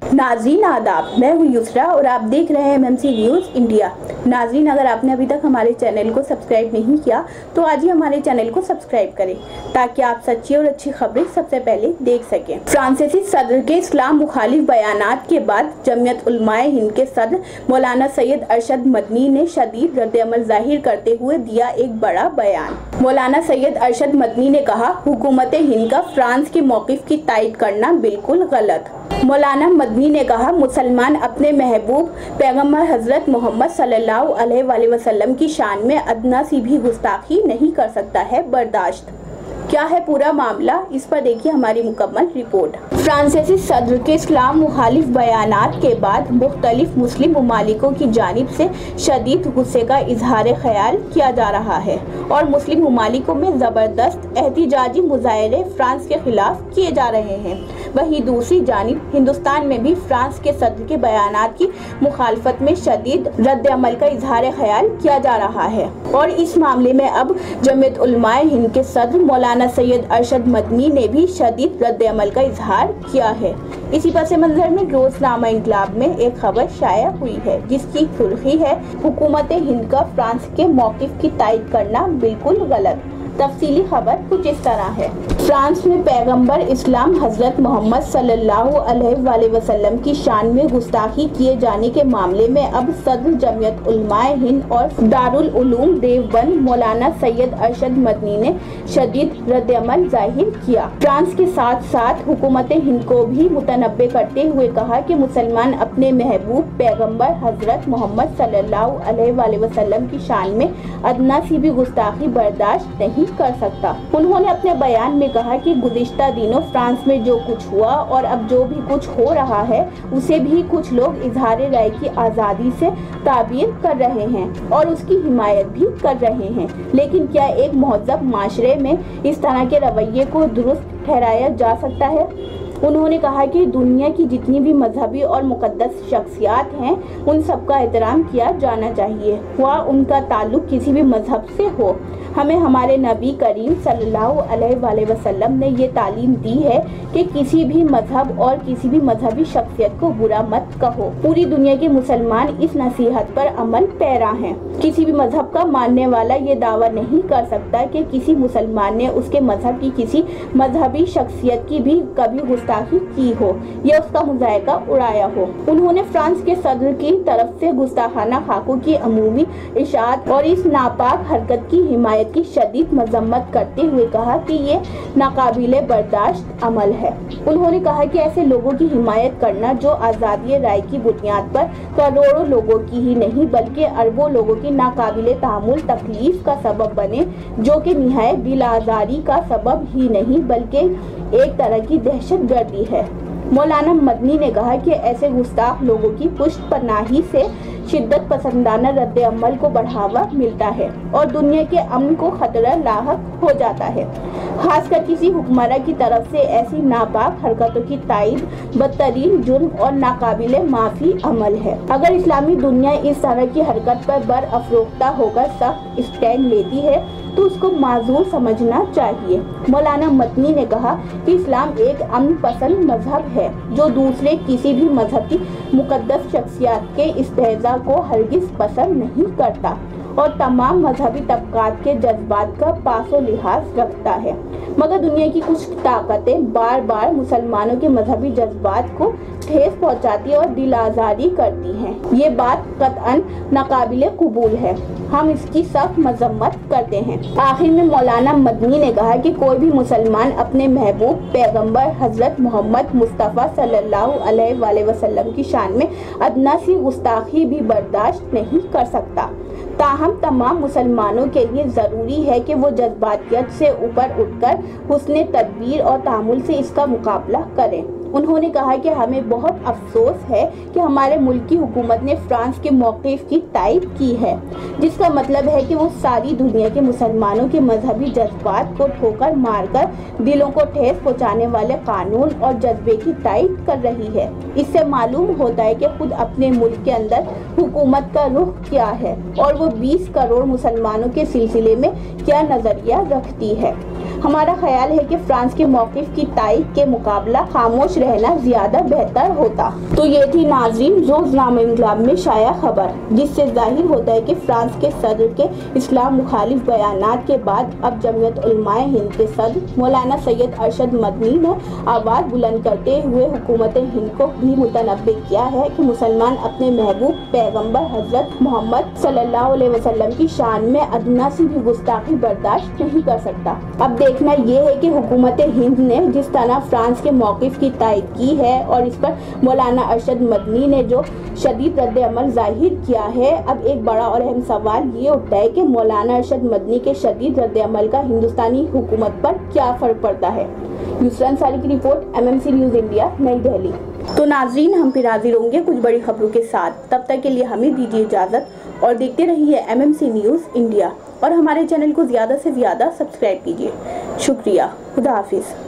नाज़रीन आदाब, मैं हूँ युसरा और आप देख रहे हैं MMC न्यूज़ इंडिया। नाज़रीन, अगर आपने अभी तक हमारे चैनल को सब्सक्राइब नहीं किया तो आज ही हमारे चैनल को सब्सक्राइब करें ताकि आप सच्ची और अच्छी खबरें सबसे पहले देख सकें। फ्रांसीसी सदर के इस्लाम मुखालिफ बयानात के बाद जमीयत उलमाए हिंद के सदर मौलाना सैयद अरशद मदनी ने शदीद रद्द-ए-अमल जाहिर करते हुए दिया एक बड़ा बयान। मौलाना सैयद अरशद मदनी ने कहा, हुकूमत हिंद का फ्रांस के मौक़िफ़ की तायद करना बिल्कुल गलत। मौलाना मदनी ने कहा, मुसलमान अपने महबूब पैगम्बर हज़रत मोहम्मद सल्लल्लाहु अलैहि वसल्लम की शान में अदना सी भी गुस्ताखी नहीं कर सकता है बर्दाश्त। क्या है पूरा मामला, इस पर देखिए हमारी मुकम्मल रिपोर्ट। फ्रांसीसी सदर के इस्लाम मुखालिफ बयानात के बाद मुख्तलिफ मुस्लिम ममालिकों की जानिब से शदीद गुस्से का इजहार ख्याल किया जा रहा है और मुस्लिम ममालिकों में ज़बरदस्त एहतिजाजी मुजाहरे फ्रांस के खिलाफ किए जा रहे हैं। वहीं दूसरी जानिब हिंदुस्तान में भी फ्रांस के सदर के बयानात की मुखालफत में शदीद रद्द अमल का इजहार ख्याल किया जा रहा है और इस मामले में अब जमीयत उलमाए हिंद के सदर मौलाना सैयद अरशद मदनी ने भी शदीद रद्द अमल का इजहार किया है। इसी पस मंजर में रोजनामा इंकलाब में एक खबर शाया हुई है जिसकी सुर्खी है, हुकूमत हिंद का फ्रांस के मौक़िफ़ की तायद करना बिल्कुल गलत। तफसीली खबर कुछ इस तरह है। फ्रांस में पैगंबर इस्लाम हज़रत मोहम्मद सल्लल्लाहु अलैहि वसल्लम की शान में गुस्ताखी किए जाने के मामले में अब सदर जमीयत उलमाए हिंद और दारुल उलूम देवबंद मौलाना सैयद अरशद मदनी ने शदीद रद्द-ए-अमल जाहिर किया। फ्रांस के साथ साथ हुकूमत हिंद को भी मुतनब्बे करते हुए कहा कि मुसलमान अपने महबूब पैगंबर हज़रत मोहम्मद सल्लल्लाहु अलैहि वसल्लम की शान में अदना सी भी गुस्ताखी बर्दाश्त नहीं कर सकता। उन्होंने अपने बयान में कहा कि गुज़िश्ता दिनों फ्रांस में जो कुछ हुआ और अब जो भी कुछ हो रहा है उसे भी कुछ लोग इजहार राय की आज़ादी से ताबीर कर रहे हैं और उसकी हिमायत भी कर रहे हैं, लेकिन क्या एक महज़ब माशरे में इस तरह के रवैये को दुरुस्त ठहराया जा सकता है? उन्होंने कहा कि दुनिया की जितनी भी मजहबी और मुक़द्दस शख्सियात हैं उन सब का एहतराम किया जाना चाहिए, वह उनका ताल्लुक़ किसी भी मजहब से हो। हमें हमारे नबी करीम सल्लल्लाहु अलैहि वसल्लम ने ये तालीम दी है कि किसी भी मजहब और किसी भी मजहबी शख्सियत को बुरा मत कहो। पूरी दुनिया के मुसलमान इस नसीहत पर अमल पैरा हैं। किसी भी मजहब का मानने वाला ये दावा नहीं कर सकता कि किसी मुसलमान ने उसके मजहब की किसी मजहबी शख्सियत की भी कभी गुस्ताखी की हो या उसका मुजायका उड़ाया हो। उन्होंने फ्रांस के सदर की तरफ से गुस्ताखाना खाकों की अमूमी इशाअत और इस नापाक हरकत की हिमायत की शदीद मजम्मत करते हुए कहा कि ये नाकाबिले बर्दाश्त अमल है। उन्होंने कहा कि ऐसे लोगों की हिमायत करना जो आज़ादी राय की बुनियाद पर करोड़ों लोगों की ही नहीं बल्कि अरबों लोगों की नाकाबिले तहम्मुल तकलीफ का सबब बने, जो कि निहायत दिल आज़ारी का सबब ही नहीं बल्कि एक तरह की दहशतगर्दी है। मौलाना मदनी ने कहा कि ऐसे गुस्ताख लोगों की पुष्टपनाही से शिद्दत पसंदाना रद्द अमल को बढ़ावा मिलता है और दुनिया के अमन को खतरा लाहक हो जाता है। खासकर किसी हुक्मरान की तरफ से ऐसी नापाक हरकतों की तायद बदतरीन जुर्म और नाकाबिले माफ़ी अमल है। अगर इस्लामी दुनिया इस तरह की हरकत पर बरअफ़रोख्ता होकर सख्त स्टैंड लेती है तो उसको माजूर समझना चाहिए। मौलाना मदनी ने कहा कि इस्लाम एक अमन पसंद मजहब है जो दूसरे किसी भी मजहब की मुक़द्दस शख्सियत के इस्तेज़ा को हरगिज़ पसंद नहीं करता और तमाम मजहबी तबकात के जज्बात का पासो लिहाज रखता है, मगर दुनिया की कुछ ताकतें बार बार मुसलमानों के मजहबी जज्बात को ठेस पहुंचाती और दिल आज़ारी करती हैं। ये बात कतअन नाकाबिले कबूल है, हम इसकी सख्त मजम्मत करते हैं। आखिर में मौलाना मदनी ने कहा कि कोई भी मुसलमान अपने महबूब पैगंबर हज़रत मोहम्मद मुस्तफ़ा सल्लल्लाहु अलैहि वसल्लम की शान में अदना सी गुस्ताखी भी बर्दाश्त नहीं कर सकता। ताहम तमाम मुसलमानों के लिए ज़रूरी है कि वो जज्बातियत से ऊपर उठकर हुस्न तदबीर और तहम्मुल से इसका मुकाबला करें। उन्होंने कहा कि हमें बहुत अफसोस है कि हमारे मुल्क की हुकूमत ने फ्रांस के मौक़िफ़ की तायद की है, जिसका मतलब है कि वो सारी दुनिया के मुसलमानों के मजहबी जज्बात को ठोकर मारकर दिलों को ठेस पहुँचाने वाले कानून और जज्बे की तायद कर रही है। इससे मालूम होता है कि खुद अपने मुल्क के अंदर हुकूमत का रुख क्या है और वो 20 करोड़ मुसलमानों के सिलसिले में क्या नज़रिया रखती है। हमारा ख्याल है कि फ्रांस के मौक़िफ़ की तायीद के मुकाबला खामोश रहना ज़्यादा बेहतर होता। तो ये थी नाज़रीन रोज़नामा इंकलाब में शाया खबर, जिससे ज़ाहिर होता है कि फ्रांस के सदर के इस्लाम मुखालिफ बयानात के बाद अब जमयत उलमाए हिंद के सदर मौलाना सैयद अरशद मदनी ने आवाज़ बुलंद करते हुए हुकूमत हिंद को भी मुतनब्बे किया है कि मुसलमान अपने महबूब पैगंबर हज़रत मोहम्मद सल्लल्लाहु अलैहि वसल्लम की शान में अदना सी भी गुस्ताखी बर्दाश्त नहीं कर सकता। अब देखना ये है कि हुकूमत हिंद ने जिस तरह फ्रांस के मौक़िफ़ की तायीद की है और इस पर मौलाना अरशद मदनी ने जो शदीद रद्द अमल जाहिर किया है, अब एक बड़ा और अहम सवाल ये उठता है कि मौलाना अरशद मदनी के शदीद रद्द अमल का हिंदुस्तानी हुकूमत पर क्या फ़र्क पड़ता है। यूसरा अंसारी की रिपोर्ट, MMC न्यूज़ इंडिया, नई दिल्ली। तो नाज़रीन, हम फिर हाजिर होंगे कुछ बड़ी खबरों के साथ। तब तक के लिए हमें दीजिए इजाज़त और देखते रहिए MMC न्यूज़ इंडिया और हमारे चैनल को ज़्यादा से ज़्यादा सब्सक्राइब कीजिए। शुक्रिया। खुदा हाफिज़।